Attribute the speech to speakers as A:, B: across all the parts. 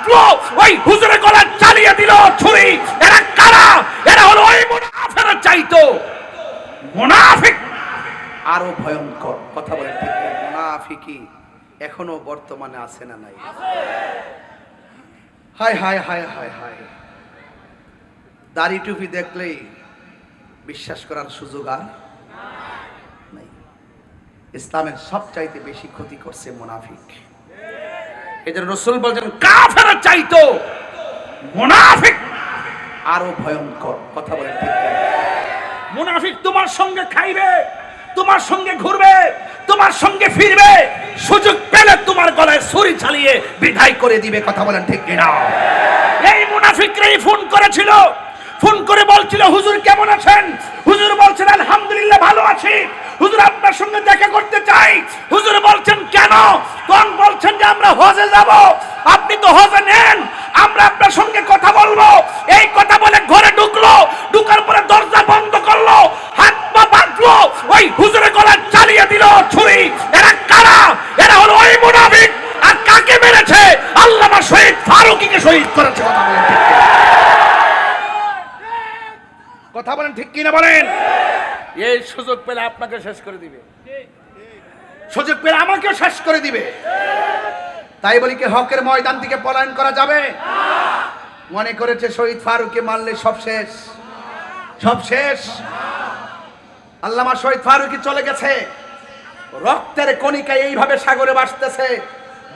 A: বাঁধলো, ওই হুজুরের গলা চালিয়ে দিল ছুরি। এরা কারা? এরা হলো ওই মুনাফিকের চাইতো মুনাফিক আরো ভয়ঙ্কর। কথা বলেন ঠিক? মুনাফিকি এখনো বর্তমানে আছে না নাই? হায় হায় হায় হায় হায়, দাড়ি টুপি দেখলেই বিশ্বাস করার সুযোগ আর নাই। ইসলামের সবচাইতে বেশি ক্ষতি করছে মুনাফিক। এজন্য রাসূল বলেন কাফের চাইতো মুনাফিক আরো ভয়ঙ্কর। কথা বলেন ঠিক? মুনাফিক তোমার সঙ্গে খাইবে, তোমার সঙ্গে ঘুরবে, তোমার সঙ্গে ফিরবে, সুযোগ পেলে তোমার গলায় ছুরি চালিয়ে বিদায় করে দিবে। কথা বলেন ঠিক কিনা? এই মুনাফিকরাই ফোন করেছিল, ফোন করে বলছিল হুজুর কেমন আছেন? হুজুর বলছেন আলহামদুলিল্লাহ ভালো আছি, হুজুর আপনার সঙ্গে দেখা করতে চাই। হুজুর বলছেন কেন? কোন বলছেন যে আমরা হজে যাব। আপনি তো হজে নেন, আমরা আপনার সঙ্গে কথা বলবো। এই কথা বলে ঘরে ঢুকলো, ঢুকার পরে দরজা বন্ধ করলো, হাত পা বাঁধলো, ওই হুজুরের গলা চালিয়ে দিল ছুরি। এরা কারা? এরা হলো ওই মুনাফিক। আর কাকে মেরেছে? আল্লামা শহীদ ফারুকীকে শহীদ করেছে। কথা বলেন ঠিক কিনা? বলেন। এই সুযোগ পেলে আপনাকে শেষ করে দিবে, সুযোগ পেলে আমাকেও শেষ করে দিবে। তাই বলি কি হকের ময়দান থেকে পলায়ন করা যাবে? মনে করেছে শহীদ ফারুককে মারলে সব শেষ, সব শেষ। আল্লামা শহীদ ফারুকী চলে গেছে, রক্তের কণিকা এইভাবে সাগরে ভাসতেছে,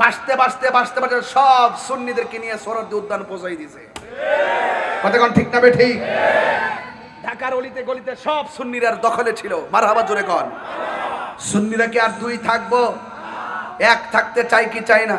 A: ভাসতে ভাসতে ভাসতে ভাসতে সব সুন্নিদেরকে নিয়ে সরোয়ার্দী উদ্যান পৌঁছাই দিয়েছে। কতক্ষণ ঠিক না ঠিক? ঢাকার অলিতে গলিতে সব সুন্নিরার দখলে ছিল। মারহাবা জোরে কন। সুন্নিরা কি আর দুই থাকবো? এক থাকতে চাই কি চাই না?